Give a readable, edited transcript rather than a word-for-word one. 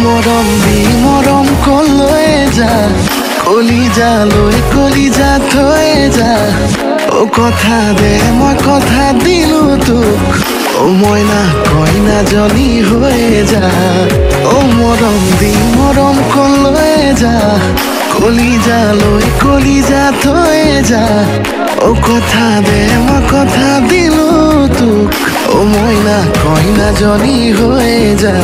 মৰম দি মৰম কলৈ যা কলিজা লৈ কলিজা থৈ যা ও কথা দে মই কথা দিলো তোক ও মইনা কইনা জনী হৈ যা ও মৰম দি মৰম কলৈ যা কলিজা লৈ কলিজা থৈ যা ও কথা দে মই কথা দিলো তোক ও মইনা কইনা জনী হৈ যা